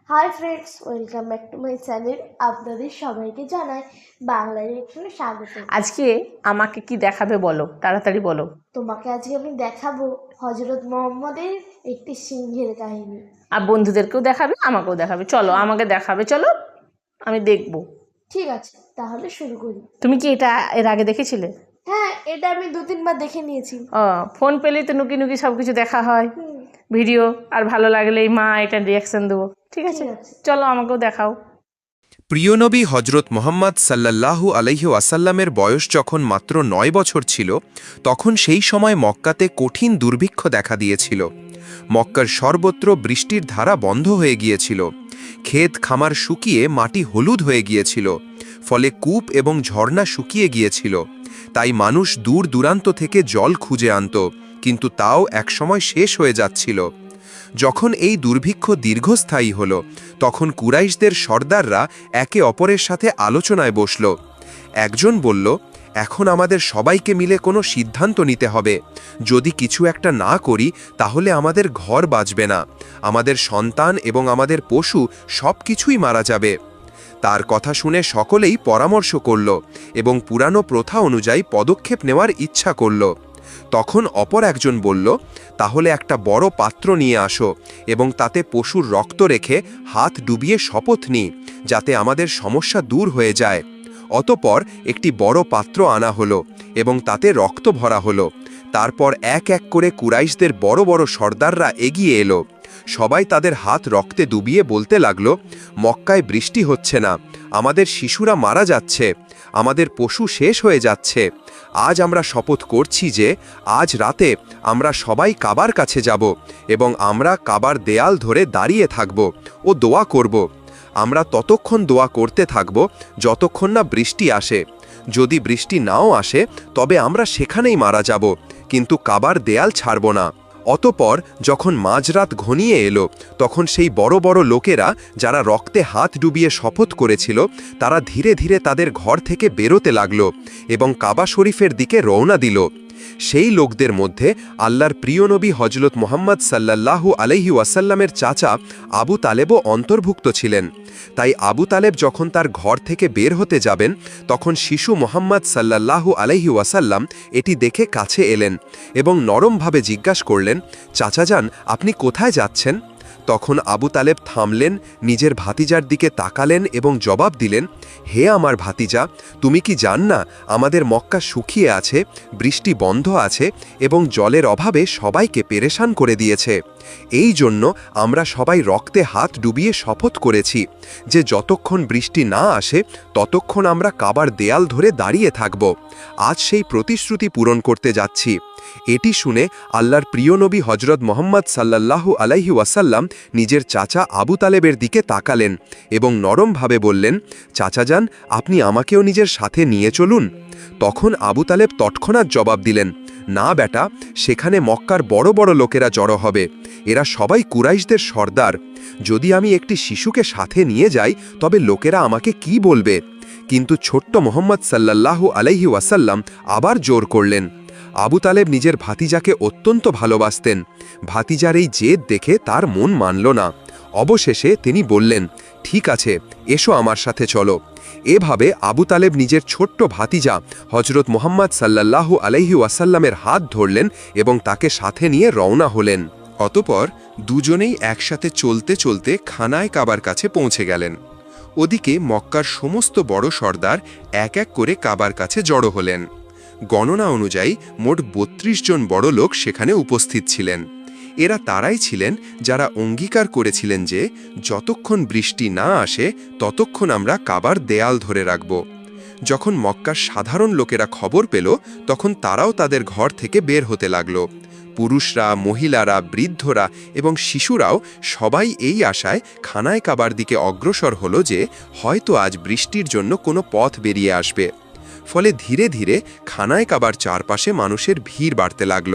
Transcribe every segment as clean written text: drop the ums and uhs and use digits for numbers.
Hi friends, welcome back to my channel. আপনাদের সবাইকে জানাই বাংলা রিয়েকশনে স্বাগত। আজকে আমাকে কি দেখাবে বলো, তাড়াতাড়ি বলো। তোমাকে আজকে আমি দেখাবো হযরত মুহাম্মদের একটি সিংহের কাহিনী। আর বন্ধুদেরকেও দেখাবে, আমাকেও দেখাবে। চলো, আমাকে দেখাবে, চলো আমি দেখবো। ঠিক আছে, তাহলে শুরু করি। তুমি কি এটা এর আগে দেখেছিলে? হ্যাঁ, এটা আমি 2-3 বার দেখে নিয়েছি। ও, ফোন পেলেই তো নুকি নুকি সব কিছু দেখা হয়, ভিডিও। আর ভালো লাগলেই মা এটা রিয়াকশন দেবো। ঠিক আছে, চলো আমাকেও দেখাও। প্রিয় নবী হজরত মোহাম্মদ সাল্লাল্লাহু আলাইহি ওয়াসাল্লামের বয়স যখন মাত্র 9 বছর ছিল, তখন সেই সময় মক্কাতে কঠিন দুর্ভিক্ষ দেখা দিয়েছিল। মক্কার সর্বত্র বৃষ্টির ধারা বন্ধ হয়ে গিয়েছিল। ক্ষেত খামার শুকিয়ে মাটি হলুদ হয়ে গিয়েছিল, ফলে কূপ এবং ঝর্ণা শুকিয়ে গিয়েছিল। তাই মানুষ দূর দূরান্ত থেকে জল খুঁজে আনত, কিন্তু তাও একসময় শেষ হয়ে যাচ্ছিল। যখন এই দুর্ভিক্ষ দীর্ঘস্থায়ী হল, তখন কুরাইশদের সর্দাররা একে অপরের সাথে আলোচনায় বসল। একজন বলল, এখন আমাদের সবাইকে মিলে কোনো সিদ্ধান্ত নিতে হবে। যদি কিছু একটা না করি, তাহলে আমাদের ঘর বাঁচবে না, আমাদের সন্তান এবং আমাদের পশু সব কিছুই মারা যাবে। তার কথা শুনে সকলেই পরামর্শ করল এবং পুরানো প্রথা অনুযায়ী পদক্ষেপ নেওয়ার ইচ্ছা করল। তখন অপর একজন বলল, তাহলে একটা বড় পাত্র নিয়ে আসো এবং তাতে পশুর রক্ত রেখে হাত ডুবিয়ে শপথ নিই, যাতে আমাদের সমস্যা দূর হয়ে যায়। অতঃপর একটি বড় পাত্র আনা হলো এবং তাতে রক্ত ভরা হলো। তারপর এক এক করে কুরাইশদের বড় বড় সর্দাররা এগিয়ে এলো। সবাই তাদের হাত রক্তে ডুবিয়ে বলতে লাগলো, মক্কায় বৃষ্টি হচ্ছে না, আমাদের শিশুরা মারা যাচ্ছে, আমাদের পশু শেষ হয়ে যাচ্ছে। আজ আমরা শপথ করছি যে আজ রাতে আমরা সবাই কাবার কাছে যাব এবং আমরা কাবার দেয়াল ধরে দাঁড়িয়ে থাকব ও দোয়া করব। আমরা ততক্ষণ দোয়া করতে থাকব যতক্ষণ না বৃষ্টি আসে। যদি বৃষ্টি নাও আসে, তবে আমরা সেখানেই মারা যাব, কিন্তু কাবার দেয়াল ছাড়ব না। অতঃপর যখন মাঝরাত ঘনিয়ে এলো, তখন সেই বড় বড় লোকেরা যারা রক্তে হাত ডুবিয়ে শপথ করেছিল, তারা ধীরে ধীরে তাদের ঘর থেকে বেরোতে লাগল এবং কাবা শরীফের দিকে রওনা দিল। সেই লোকদের মধ্যে আল্লাহর প্রিয় নবী হজরত মুহাম্মদ সাল্লাল্লাহু আলাইহি ওয়াসাল্লামের চাচা আবু তালেবও অন্তর্ভুক্ত ছিলেন। তাই আবু তালেব যখন তার ঘর থেকে বের হতে যাবেন, তখন শিশু মুহাম্মদ সাল্লাল্লাহু আলাইহি ওয়াসাল্লাম এটি দেখে কাছে এলেন এবং নরমভাবে জিজ্ঞাসা করলেন, চাচাজান, আপনি কোথায় যাচ্ছেন? তখন আবু তালেব থামলেন, নিজের ভাতিজার দিকে তাকালেন এবং জবাব দিলেন, হে আমার ভাতিজা, তুমি কি জান না আমাদের মক্কা শুকিয়ে আছে, বৃষ্টি বন্ধ আছে এবং জলের অভাবে সবাইকে পেরেশান করে দিয়েছে। এই জন্য আমরা সবাই রক্তে হাত ডুবিয়ে শপথ করেছি যে যতক্ষণ বৃষ্টি না আসে, ততক্ষণ আমরা কাবার দেয়াল ধরে দাঁড়িয়ে থাকব। আজ সেই প্রতিশ্রুতি পূরণ করতে যাচ্ছি। এটি শুনে আল্লাহর প্রিয় নবী হজরত মোহাম্মদ সাল্লাল্লাহু আলাইহি ওয়াসাল্লাম নিজের চাচা আবু তালেবের দিকে তাকালেন এবং নরমভাবে বললেন, চাচাজান, আপনি আমাকেও নিজের সাথে নিয়ে চলুন। তখন আবু তালেব তৎক্ষণাৎ জবাব দিলেন, না বেটা, সেখানে মক্কার বড় বড় লোকেরা জড়ো হবে, এরা সবাই কুরাইশদের সর্দার। যদি আমি একটি শিশুকে সাথে নিয়ে যাই, তবে লোকেরা আমাকে কি বলবে? কিন্তু ছোট্ট মোহাম্মদ সাল্লাল্লাহু আলাইহি ওয়াসাল্লাম আবার জোর করলেন। আবু তালেব নিজের ভাতিজাকে অত্যন্ত ভালোবাসতেন। ভাতিজার এই জেদ দেখে তার মন মানল না। অবশেষে তিনি বললেন, ঠিক আছে, এসো আমার সাথে চলো। এভাবে আবু তালেব নিজের ছোট্ট ভাতিজা হজরত মুহাম্মদ সাল্লাল্লাহু আলাইহি ওয়াসাল্লামের হাত ধরলেন এবং তাকে সাথে নিয়ে রওনা হলেন। অতঃপর দুজনেই একসাথে চলতে চলতে খানায় কাবার কাছে পৌঁছে গেলেন। ওদিকে মক্কার সমস্ত বড় সর্দার এক এক করে কাবার কাছে জড়ো হলেন। গণনা অনুযায়ী মোট ৩২ জন বড় লোক সেখানে উপস্থিত ছিলেন। এরা তারাই ছিলেন যারা অঙ্গীকার করেছিলেন যে যতক্ষণ বৃষ্টি না আসে, ততক্ষণ আমরা কাবার দেয়াল ধরে রাখব। যখন মক্কার সাধারণ লোকেরা খবর পেল, তখন তারাও তাদের ঘর থেকে বের হতে লাগল। পুরুষরা, মহিলারা, বৃদ্ধরা এবং শিশুরাও সবাই এই আশায় খানায় কাবার দিকে অগ্রসর হলো যে হয়তো আজ বৃষ্টির জন্য কোনো পথ বেরিয়ে আসবে। ফলে ধীরে ধীরে খানায় কাবার চারপাশে মানুষের ভিড় বাড়তে লাগল।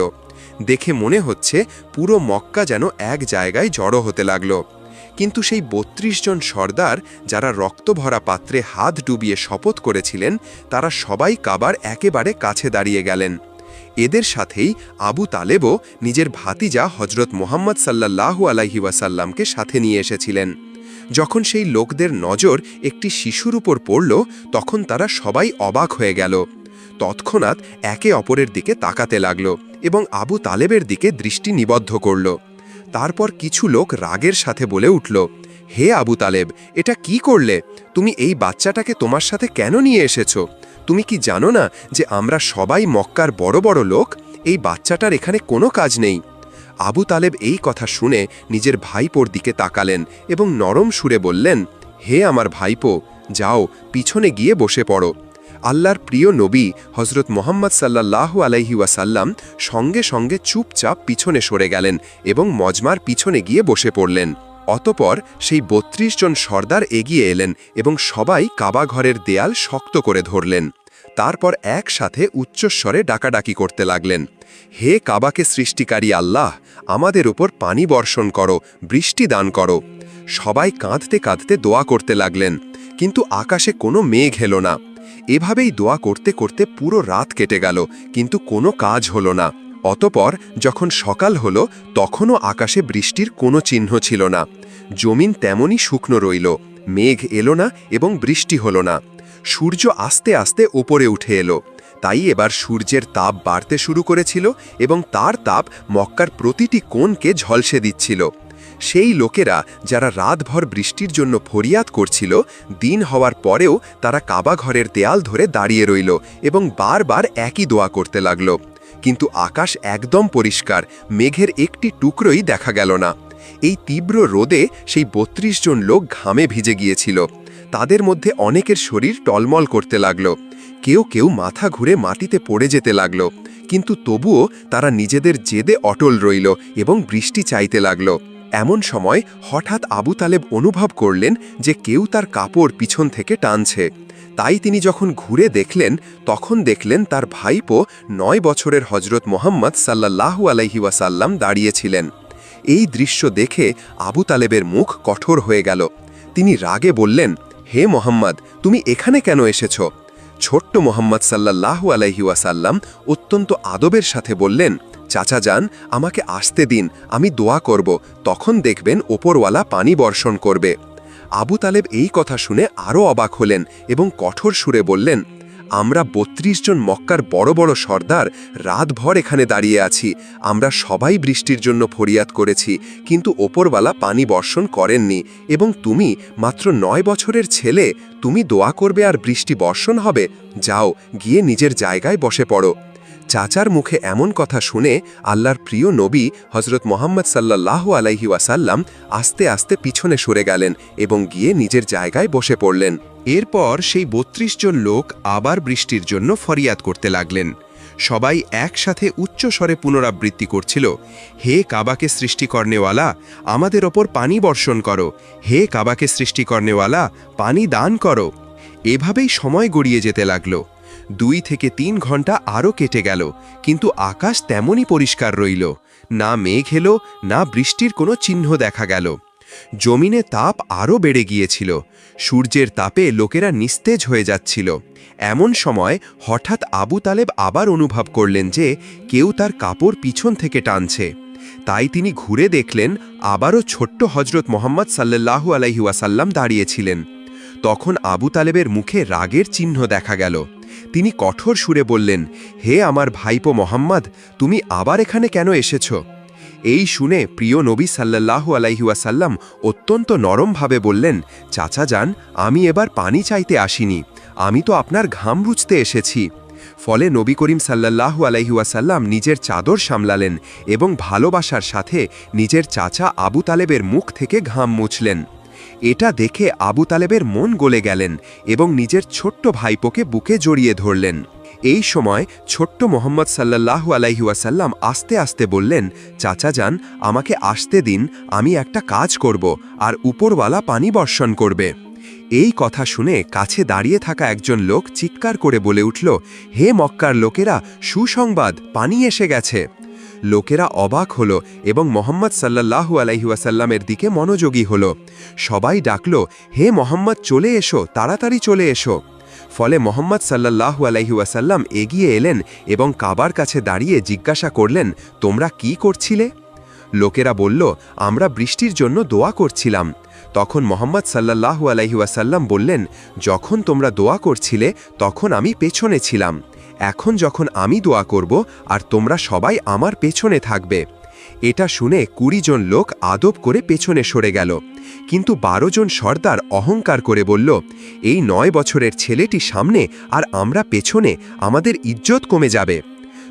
দেখে মনে হচ্ছে পুরো মক্কা যেন এক জায়গায় জড়ো হতে লাগল। কিন্তু সেই ৩২ জন সর্দার যারা রক্তভরা পাত্রে হাত ডুবিয়ে শপথ করেছিলেন, তারা সবাই কাবার একেবারে কাছে দাঁড়িয়ে গেলেন। এদের সাথেই আবু তালেবও নিজের ভাতিজা হজরত মুহাম্মদ সাল্লাল্লাহু আলাইহি ওয়াসাল্লামকে সাথে নিয়ে এসেছিলেন। যখন সেই লোকদের নজর একটি শিশুর উপর পড়ল, তখন তারা সবাই অবাক হয়ে গেল। তৎক্ষণাৎ একে অপরের দিকে তাকাতে লাগল এবং আবু তালেবের দিকে দৃষ্টি নিবদ্ধ করল। তারপর কিছু লোক রাগের সাথে বলে উঠল, হে আবু তালেব, এটা কি করলে? তুমি এই বাচ্চাটাকে তোমার সাথে কেন নিয়ে এসেছো? তুমি কি জানো না যে আমরা সবাই মক্কার বড় বড় লোক? এই বাচ্চাটার এখানে কোনো কাজ নেই। আবু তালেব এই কথা শুনে নিজের ভাইপোর দিকে তাকালেন এবং নরম সুরে বললেন, হে আমার ভাইপো, যাও পিছনে গিয়ে বসে পড়ো। আল্লাহর প্রিয় নবী হজরত মুহাম্মদ সাল্লাল্লাহু আলাইহি ওয়াসাল্লাম সঙ্গে সঙ্গে চুপচাপ পিছনে সরে গেলেন এবং মজমার পিছনে গিয়ে বসে পড়লেন। অতপর সেই ৩২ জন সর্দার এগিয়ে এলেন এবং সবাই কাবা ঘরের দেয়াল শক্ত করে ধরলেন। তারপর একসাথে উচ্চস্বরে ডাকাডাকি করতে লাগলেন, হে কাবাকে সৃষ্টিকারী আল্লাহ, আমাদের উপর পানি বর্ষণ করো, বৃষ্টি দান করো। সবাই কাঁদতে কাঁদতে দোয়া করতে লাগলেন, কিন্তু আকাশে কোনো মেঘ এলো না। এভাবেই দোয়া করতে করতে পুরো রাত কেটে গেল, কিন্তু কোনো কাজ হলো না। অতপর যখন সকাল হলো, তখনও আকাশে বৃষ্টির কোনো চিহ্ন ছিল না। জমিন তেমনই শুকনো রইল, মেঘ এলো না এবং বৃষ্টি হলো না। সূর্য আস্তে আস্তে ওপরে উঠে এলো। তাই এবার সূর্যের তাপ বাড়তে শুরু করেছিল এবং তার তাপ মক্কার প্রতিটি কোণকে ঝলসে দিচ্ছিল। সেই লোকেরা যারা রাতভর বৃষ্টির জন্য ফরিয়াদ করছিল, দিন হওয়ার পরেও তারা কাবা ঘরের দেয়াল ধরে দাঁড়িয়ে রইল এবং বারবার একই দোয়া করতে লাগল। কিন্তু আকাশ একদম পরিষ্কার, মেঘের একটি টুকরোই দেখা গেল না। এই তীব্র রোদে সেই ৩২ জন লোক ঘামে ভিজে গিয়েছিল। তাদের মধ্যে অনেকের শরীর টলমল করতে লাগল, কেউ কেউ মাথা ঘুরে মাটিতে পড়ে যেতে লাগল, কিন্তু তবুও তারা নিজেদের জেদে অটল রইল এবং বৃষ্টি চাইতে লাগল। এমন সময় হঠাৎ আবু তালেব অনুভব করলেন যে কেউ তার কাপড় পিছন থেকে টানছে। তাই তিনি যখন ঘুরে দেখলেন, তখন দেখলেন তার ভাইপো ৯ বছরের হজরত মুহাম্মদ সাল্লাল্লাহু আলাইহি ওয়াসাল্লাম দাঁড়িয়েছিলেন। এই দৃশ্য দেখে আবু তালেবের মুখ কঠোর হয়ে গেল। তিনি রাগে বললেন, হে মোহাম্মদ, তুমি এখানে কেন এসেছ? ছোট্ট মোহাম্মদ সাল্লাল্লাহু আলাইহি ওয়াসাল্লাম অত্যন্ত আদবের সাথে বললেন, চাচা যান, আমাকে আসতে দিন, আমি দোয়া করব, তখন দেখবেন ওপরওয়ালা পানি বর্ষণ করবে। আবু তালেব এই কথা শুনে আরও অবাক হলেন এবং কঠোর সুরে বললেন, আমরা ৩২ জন মক্কার বড় বড় সর্দার রাতভর এখানে দাঁড়িয়ে আছি। আমরা সবাই বৃষ্টির জন্য ফরিয়াদ করেছি, কিন্তু ওপরওয়ালা পানি বর্ষণ করেননি। এবং তুমি মাত্র ৯ বছরের ছেলে, তুমি দোয়া করবে আর বৃষ্টি বর্ষণ হবে? যাও, গিয়ে নিজের জায়গায় বসে পড়ো। চাচার মুখে এমন কথা শুনে আল্লাহর প্রিয় নবী হজরত মুহাম্মদ সাল্লাল্লাহু আলাইহি ওয়াসাল্লাম আস্তে আস্তে পিছনে সরে গেলেন এবং গিয়ে নিজের জায়গায় বসে পড়লেন। এরপর সেই ৩২ জন লোক আবার বৃষ্টির জন্য ফরিয়াদ করতে লাগলেন। সবাই একসাথে উচ্চ স্বরে পুনরাবৃত্তি করছিল, হে কাবাকে সৃষ্টি করনেওয়ালা, আমাদের ওপর পানি বর্ষণ করো। হে কাবাকে সৃষ্টি করনেওয়ালা, পানি দান করো। এভাবেই সময় গড়িয়ে যেতে লাগল। ২ থেকে ৩ ঘন্টা আরও কেটে গেল, কিন্তু আকাশ তেমনই পরিষ্কার রইল। না মেঘ এলো, না বৃষ্টির কোনো চিহ্ন দেখা গেল। জমিনে তাপ আরও বেড়ে গিয়েছিল। সূর্যের তাপে লোকেরা নিস্তেজ হয়ে যাচ্ছিল। এমন সময় হঠাৎ আবু তালেব আবার অনুভব করলেন যে কেউ তার কাপড় পিছন থেকে টানছে। তাই তিনি ঘুরে দেখলেন আবারও ছোট্ট হজরত মুহাম্মদ সাল্লাল্লাহু আলাইহি ওয়াসাল্লাম দাঁড়িয়েছিলেন। তখন আবু তালেবের মুখে রাগের চিহ্ন দেখা গেল। তিনি কঠোর সুরে বললেন, হে আমার ভাইপো মোহাম্মদ, তুমি আবার এখানে কেন এসেছ? এই শুনে প্রিয় নবী সাল্লাল্লাহু আলাইহি ওয়াসাল্লাম অত্যন্ত নরমভাবে বললেন, চাচা যান, আমি এবার পানি চাইতে আসিনি, আমি তো আপনার ঘাম রুচতে এসেছি। ফলে নবী করিম সাল্লাল্লাহু আলাইহি ওয়াসাল্লাম নিজের চাদর সামলালেন এবং ভালোবাসার সাথে নিজের চাচা আবু তালেবের মুখ থেকে ঘাম মুছলেন। এটা দেখে আবু তালেবের মন গলে গেলেন এবং নিজের ছোট্ট ভাইপোকে বুকে জড়িয়ে ধরলেন। এই সময় ছোট্ট মুহাম্মদ সাল্লাল্লাহু আলাইহি ওয়াসাল্লাম আস্তে আস্তে বললেন, চাচা যান, আমাকে আসতে দিন, আমি একটা কাজ করব আর উপরওয়ালা পানি বর্ষণ করবে। এই কথা শুনে কাছে দাঁড়িয়ে থাকা একজন লোক চিৎকার করে বলে উঠল, হে মক্কার লোকেরা, সুসংবাদ, পানি এসে গেছে। লোকেরা অবাক হলো এবং মুহাম্মদ সাল্লাল্লাহু আলাইহি ওয়াসাল্লামের দিকে মনোযোগী হলো। সবাই ডাকল, হে মুহাম্মদ, চলে এসো, তাড়াতাড়ি চলে এসো। ফলে মোহাম্মদ সাল্লাল্লাহু আলাইহি ওয়াসাল্লাম এগিয়ে এলেন এবং কাবার কাছে দাঁড়িয়ে জিজ্ঞাসা করলেন, তোমরা কি করছিলে? লোকেরা বলল, আমরা বৃষ্টির জন্য দোয়া করছিলাম। তখন মোহাম্মদ সাল্লাল্লাহু আলাইহি ওয়াসাল্লাম বললেন, যখন তোমরা দোয়া করছিলে তখন আমি পেছনে ছিলাম। এখন যখন আমি দোয়া করব আর তোমরা সবাই আমার পেছনে থাকবে। এটা শুনে 20 জন লোক আদব করে পেছনে সরে গেল, কিন্তু 12 জন সর্দার অহংকার করে বলল, এই 9 বছরের ছেলেটি সামনে আর আমরা পেছনে, আমাদের ইজ্জত কমে যাবে।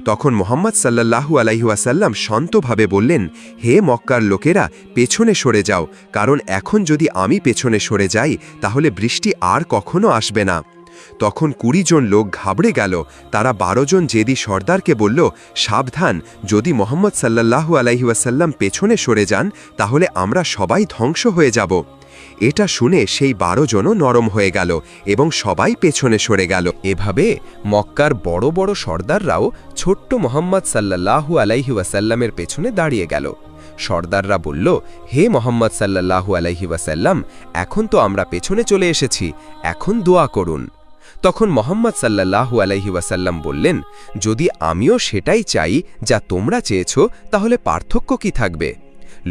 তখন মোহাম্মদ সাল্লাল্লাহু আলাইহি ওয়াসাল্লাম শান্তভাবে বললেন, হে মক্কার লোকেরা, পেছনে সরে যাও, কারণ এখন যদি আমি পেছনে সরে যাই তাহলে বৃষ্টি আর কখনো আসবে না। তখন 20 জন লোক ঘাবড়ে গেল। তারা 12 জন জেদি সর্দারকে বলল, সাবধান, যদি মোহাম্মদ সাল্লাল্লাহু আলাইহি ওয়াসাল্লাম পেছনে সরে যান তাহলে আমরা সবাই ধ্বংস হয়ে যাব। এটা শুনে সেই 12 জনও নরম হয়ে গেল এবং সবাই পেছনে সরে গেল। এভাবে মক্কার বড় বড় সর্দাররাও ছোট্ট মোহাম্মদ সাল্লাল্লাহু আলাইহি ওয়াসাল্লামের পেছনে দাঁড়িয়ে গেল। সর্দাররা বলল, হে মোহাম্মদ সাল্লাল্লাহু আলাইহি ওয়াসাল্লাম, এখন তো আমরা পেছনে চলে এসেছি, এখন দোয়া করুন। তখন মোহাম্মদ সাল্লাল্লাহু আলাইহি ওয়াসাল্লাম বললেন, যদি আমিও সেটাই চাই যা তোমরা চেয়েছ তাহলে পার্থক্য কি থাকবে?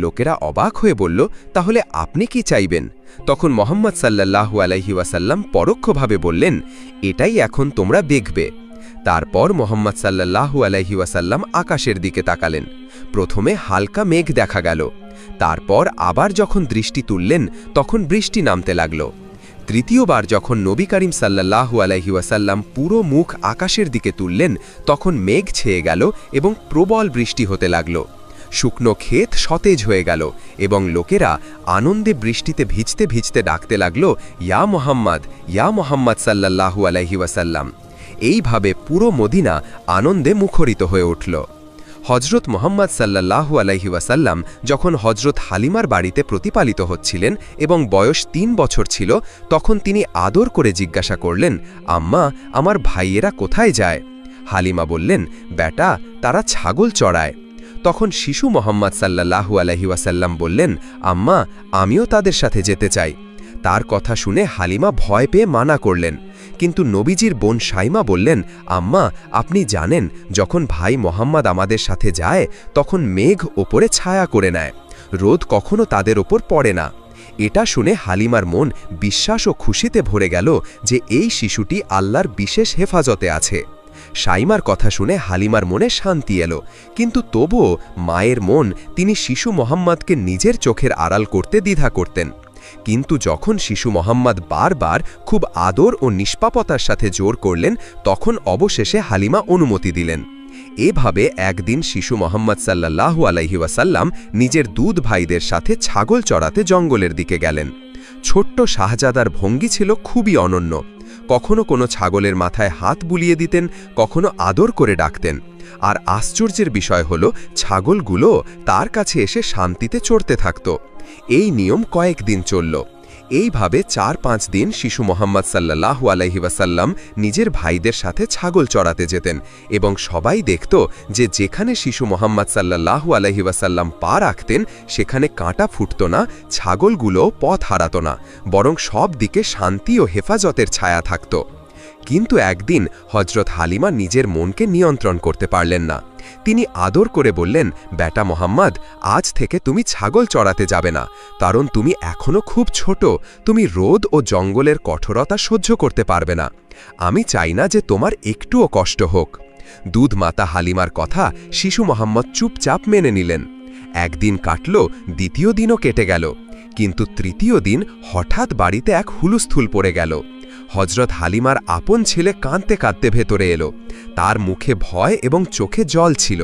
লোকেরা অবাক হয়ে বলল, তাহলে আপনি কি চাইবেন? তখন মোহাম্মদ সাল্লাল্লাহু আলাইহি ওয়াসাল্লাম পরোক্ষভাবে বললেন, এটাই এখন তোমরা দেখবে। তারপর মোহাম্মদ সাল্লাল্লাহু আলাইহি ওয়াসাল্লাম আকাশের দিকে তাকালেন। প্রথমে হালকা মেঘ দেখা গেল, তারপর আবার যখন দৃষ্টি তুললেন তখন বৃষ্টি নামতে লাগল। তৃতীয়বার যখন নবী করিম সাল্লাল্লাহু আলাইহি ওয়াসাল্লাম পুরো মুখ আকাশের দিকে তুললেন তখন মেঘ ছেয়ে গেল এবং প্রবল বৃষ্টি হতে লাগল। শুকনো ক্ষেত সতেজ হয়ে গেল এবং লোকেরা আনন্দে বৃষ্টিতে ভিজতে ভিজতে ডাকতে লাগল, ইয়া মোহাম্মদ সাল্লাল্লাহু আলাইহি ওয়াসাল্লাম। এইভাবে পুরো মদিনা আনন্দে মুখরিত হয়ে উঠল। হজরত মোহাম্মদ সাল্লাল্লাহু আলাইহি ওয়াসাল্লাম যখন হজরত হালিমার বাড়িতে প্রতিপালিত হচ্ছিলেন এবং বয়স 3 বছর ছিল, তখন তিনি আদর করে জিজ্ঞাসা করলেন, আম্মা, আমার ভাইয়েরা কোথায় যায়? হালিমা বললেন, বেটা, তারা ছাগল চড়ায়। তখন শিশু মোহাম্মদ সাল্লাল্লাহু আলাইহি ওয়াসাল্লাম বললেন, আম্মা, আমিও তাদের সাথে যেতে চাই। তার কথা শুনে হালিমা ভয় পেয়ে মানা করলেন, কিন্তু নবীজির বোন শাইমা বললেন, আম্মা, আপনি জানেন যখন ভাই মোহাম্মদ আমাদের সাথে যায় তখন মেঘ ওপরে ছায়া করে নেয়, রোদ কখনো তাদের ওপর পড়ে না। এটা শুনে হালিমার মন বিশ্বাস ও খুশিতে ভরে গেল যে এই শিশুটি আল্লাহর বিশেষ হেফাজতে আছে। শাইমার কথা শুনে হালিমার মনে শান্তি এলো, কিন্তু তবুও মায়ের মন তিনি শিশু মোহাম্মদকে নিজের চোখের আড়াল করতে দ্বিধা করতেন। কিন্তু যখন শিশু মোহাম্মদ বারবার খুব আদর ও নিষ্পাপতার সাথে জোর করলেন তখন অবশেষে হালিমা অনুমতি দিলেন। এভাবে একদিন শিশু মোহাম্মদ সাল্লাল্লাহু আলাইহি ওয়াসাল্লাম নিজের দুধ ভাইদের সাথে ছাগল চড়াতে জঙ্গলের দিকে গেলেন। ছোট্ট শাহজাদার ভঙ্গি ছিল খুবই অনন্য। কখনো কোনো ছাগলের মাথায় হাত বুলিয়ে দিতেন, কখনো আদর করে ডাকতেন। আর আশ্চর্যের বিষয় হল, ছাগলগুলো তার কাছে এসে শান্তিতে চড়তে থাকত। এই নিয়ম কয়েকদিন চলল। এইভাবে 4-5 দিন শিশু মোহাম্মদ সাল্লাল্লাহু আলাইহি ওয়াসাল্লাম নিজের ভাইদের সাথে ছাগল চড়াতে যেতেন এবং সবাই দেখত যে যেখানে শিশু মোহাম্মদ সাল্লাল্লাহু আলাইহি ওয়াসাল্লাম পা রাখতেন সেখানে কাঁটা ফুটত না, ছাগলগুলো পথ হারাত না, বরং সব দিকে শান্তি ও হেফাজতের ছায়া থাকত। কিন্তু একদিন হজরত হালিমা নিজের মনকে নিয়ন্ত্রণ করতে পারলেন না। তিনি আদর করে বললেন, বেটা মোহাম্মদ, আজ থেকে তুমি ছাগল চড়াতে যাবে না, কারণ তুমি এখনো খুব ছোট, তুমি রোদ ও জঙ্গলের কঠোরতা সহ্য করতে পারবে না। আমি চাই না যে তোমার একটুও কষ্ট হোক। দুধ মাতা হালিমার কথা শিশু মোহাম্মদ চুপচাপ মেনে নিলেন। একদিন কাটল, দ্বিতীয় দিনও কেটে গেল, কিন্তু তৃতীয় দিন হঠাৎ বাড়িতে এক হুলস্থুল পড়ে গেল। হজরত হালিমার আপন ছেলে কাঁদতে কাঁদতে ভেতরে এলো। তার মুখে ভয় এবং চোখে জল ছিল।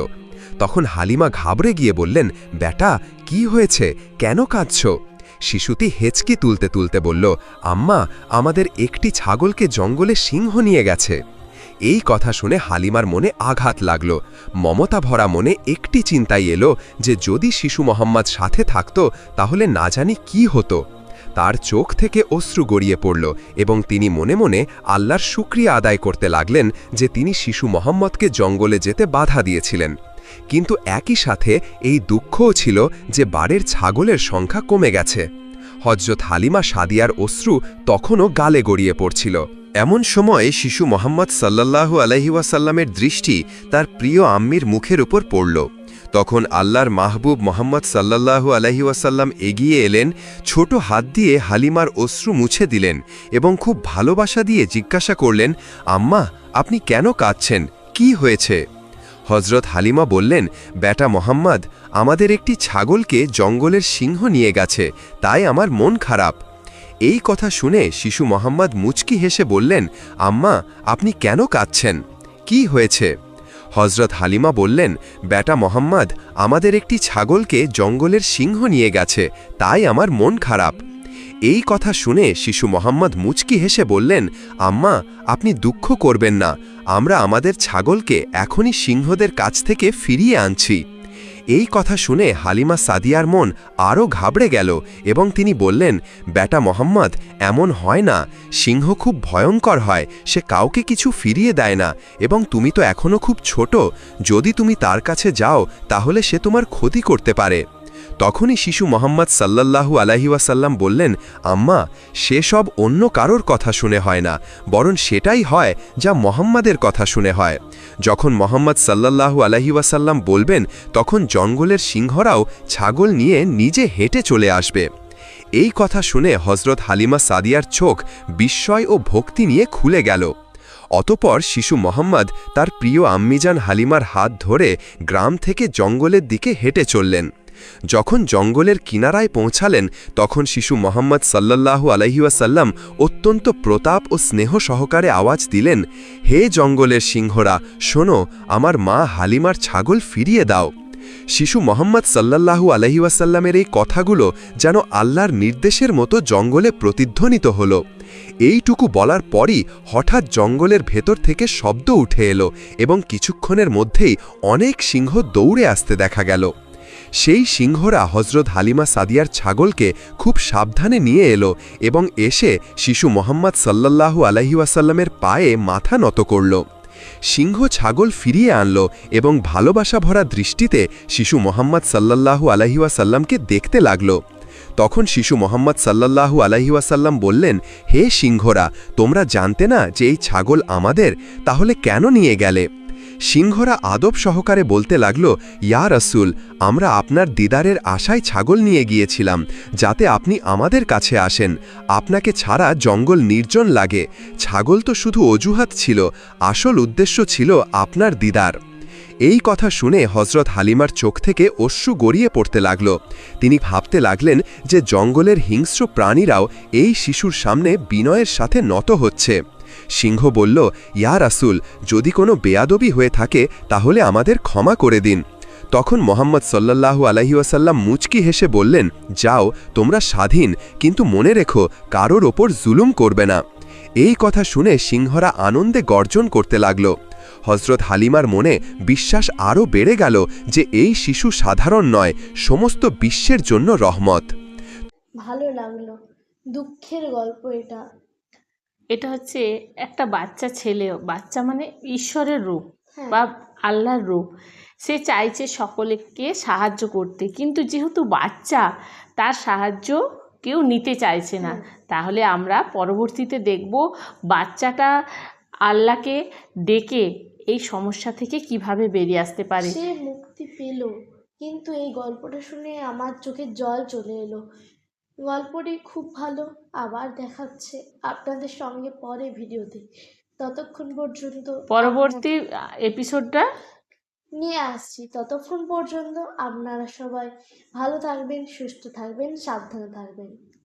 তখন হালিমা ঘাবড়ে গিয়ে বললেন, বেটা, কি হয়েছে, কেন কাঁদছ? শিশুটি হেঁচকি তুলতে তুলতে বলল, আম্মা, আমাদের একটি ছাগলকে জঙ্গলে সিংহ নিয়ে গেছে। এই কথা শুনে হালিমার মনে আঘাত লাগল। মমতা ভরা মনে একটি চিন্তাই এলো যে যদি শিশু মোহাম্মদ সাথে থাকত তাহলে না জানি কি হতো। তার চোখ থেকে অশ্রু গড়িয়ে পড়ল এবং তিনি মনে মনে আল্লাহর শুকরিয়া আদায় করতে লাগলেন যে তিনি শিশু মোহাম্মদকে জঙ্গলে যেতে বাধা দিয়েছিলেন। কিন্তু একই সাথে এই দুঃখও ছিল যে বাড়ির ছাগলের সংখ্যা কমে গেছে। হজরত হালিমা সাদিয়ার অশ্রু তখনও গালে গড়িয়ে পড়ছিল। এমন সময় শিশু মোহাম্মদ সাল্লাল্লাহু আলাইহি ওয়াসাল্লামের দৃষ্টি তার প্রিয় আম্মির মুখের উপর পড়ল। তখন আল্লাহর মাহবুব মোহাম্মদ সাল্লাল্লাহু আলাইহি ওয়াসাল্লাম এগিয়ে এলেন, ছোট হাত দিয়ে হালিমার অশ্রু মুছে দিলেন এবং খুব ভালোবাসা দিয়ে জিজ্ঞাসা করলেন, আম্মা, আপনি কেন কাঁদছেন? কি হয়েছে? হজরত হালিমা বললেন, বেটা মোহাম্মদ, আমাদের একটি ছাগলকে জঙ্গলের সিংহ নিয়ে গেছে, তাই আমার মন খারাপ। এই কথা শুনে শিশু মোহাম্মদ মুচকি হেসে বললেন, আম্মা, আপনি কেন কাঁদছেন? কি হয়েছে? হজরত হালিমা বললেন, বেটা মোহাম্মদ, আমাদের একটি ছাগলকে জঙ্গলের সিংহ নিয়ে গেছে, তাই আমার মন খারাপ। এই কথা শুনে শিশু মোহাম্মদ মুচকি হেসে বললেন, আম্মা, আপনি দুঃখ করবেন না, আমরা আমাদের ছাগলকে এখনই সিংহদের কাছ থেকে ফিরিয়ে আনছি। এই কথা শুনে হালিমা সাদিয়ার মন আরও ঘাবড়ে গেল এবং তিনি বললেন, বেটা মোহাম্মদ, এমন হয় না, সিংহ খুব ভয়ঙ্কর হয়, সে কাউকে কিছু ফিরিয়ে দেয় না এবং তুমি তো এখনও খুব ছোট, যদি তুমি তার কাছে যাও তাহলে সে তোমার ক্ষতি করতে পারে। তখনই শিশু মোহাম্মদ সাল্লাল্লাহু আলাইহি ওয়াসাল্লাম বললেন, আম্মা, সে সব অন্য কারোর কথা শুনে হয় না, বরং সেটাই হয় যা মোহাম্মদের কথা শুনে হয়। যখন মোহাম্মদ সাল্লাল্লাহু আলাইহি ওয়াসাল্লাম বলবেন, তখন জঙ্গলের সিংহরাও ছাগল নিয়ে নিজে হেঁটে চলে আসবে। এই কথা শুনে হজরত হালিমা সাদিয়ার চোখ বিস্ময় ও ভক্তি নিয়ে খুলে গেল। অতপর শিশু মোহাম্মদ তার প্রিয় আম্মিজান হালিমার হাত ধরে গ্রাম থেকে জঙ্গলের দিকে হেঁটে চললেন। যখন জঙ্গলের কিনারায় পৌঁছালেন, তখন শিশু মোহাম্মদ সাল্লাল্লাহু আলাইহি ওয়াসাল্লাম অত্যন্ত প্রতাপ ও স্নেহ সহকারে আওয়াজ দিলেন, হে জঙ্গলের সিংহরা, শোনো, আমার মা হালিমার ছাগল ফিরিয়ে দাও। শিশু মোহাম্মদ সাল্লাল্লাহু আলাইহি ওয়াসাল্লামের এই কথাগুলো যেন আল্লাহর নির্দেশের মতো জঙ্গলে প্রতিধ্বনিত হল। এইটুকু বলার পরই হঠাৎ জঙ্গলের ভেতর থেকে শব্দ উঠে এলো এবং কিছুক্ষণের মধ্যেই অনেক সিংহ দৌড়ে আসতে দেখা গেল। সেই সিংহরা হজরত হালিমা সাদিয়ার ছাগলকে খুব সাবধানে নিয়ে এলো এবং এসে শিশু মোহাম্মদ সাল্লাল্লাহু আলাইহি ওয়াসাল্লামের পায়ে মাথা নত করল। সিংহ ছাগল ফিরিয়ে আনল এবং ভালোবাসা ভরা দৃষ্টিতে শিশু মোহাম্মদ সাল্লাল্লাহু আলাইহি ওয়াসাল্লামকে দেখতে লাগল। তখন শিশু মোহাম্মদ সাল্লাল্লাহু আলাইহি ওয়াসাল্লাম বললেন, হে সিংহরা, তোমরা জানতে না যে এই ছাগল আমাদের, তাহলে কেন নিয়ে গেলে? সিংহরা আদব সহকারে বলতে লাগল, ইয়া রাসূল, আমরা আপনার দিদারের আশায় ছাগল নিয়ে গিয়েছিলাম, যাতে আপনি আমাদের কাছে আসেন। আপনাকে ছাড়া জঙ্গল নির্জন লাগে। ছাগল তো শুধু অজুহাত ছিল, আসল উদ্দেশ্য ছিল আপনার দিদার। এই কথা শুনে হজরত হালিমার চোখ থেকে অশ্রু গড়িয়ে পড়তে লাগল। তিনি ভাবতে লাগলেন যে জঙ্গলের হিংস্র প্রাণীরাও এই শিশুর সামনে বিনয়ের সাথে নত হচ্ছে। সিংহ বলল, ইয়া রাসূল, যদি কোনো বেয়াদবি হয়ে থাকে তাহলে আমাদের ক্ষমা করে দিন। তখন মোহাম্মদ সাল্লাল্লাহু আলাইহি ওয়াসাল্লাম মুচকি হেসে বললেন, যাও, তোমরা স্বাধীন, কিন্তু মনে রেখো, কারোর ওপর জুলুম করবে না। এই কথা শুনে সিংহরা আনন্দে গর্জন করতে লাগল। হজরত হালিমার মনে বিশ্বাস আরও বেড়ে গেল যে এই শিশু সাধারণ নয়, সমস্ত বিশ্বের জন্য রহমত। ভালো লাগলো, দুঃখের গল্প এটা। এটা হচ্ছে একটা বাচ্চা ছেলে, বাচ্চা মানে ঈশ্বরের রূপ হ্যাঁ। বা আল্লাহর রূপ। সে চাইছে সকলকে সাহায্য করতে, কিন্তু যেহেতু বাচ্চা, তার সাহায্য কেউ নিতে চাইছে না। তাহলে আমরা পরবর্তীতে দেখব বাচ্চাটা আল্লাহকে ডেকে এই সমস্যা থেকে কিভাবে বেরিয়ে আসতে পারে। সে মুক্তি পেল, কিন্তু এই গল্পটা শুনে আমার চোখে জল চলে এলো। গল্পটি খুব ভালো, আবার দেখাচ্ছে আপনাদের সঙ্গে পরে ভিডিওতে। ততক্ষণ পর্যন্ত পরবর্তী এপিসোডটা নিয়ে আসছি। ততক্ষণ পর্যন্ত আপনারা সবাই ভালো থাকবেন, সুস্থ থাকবেন, সাবধানে থাকবেন।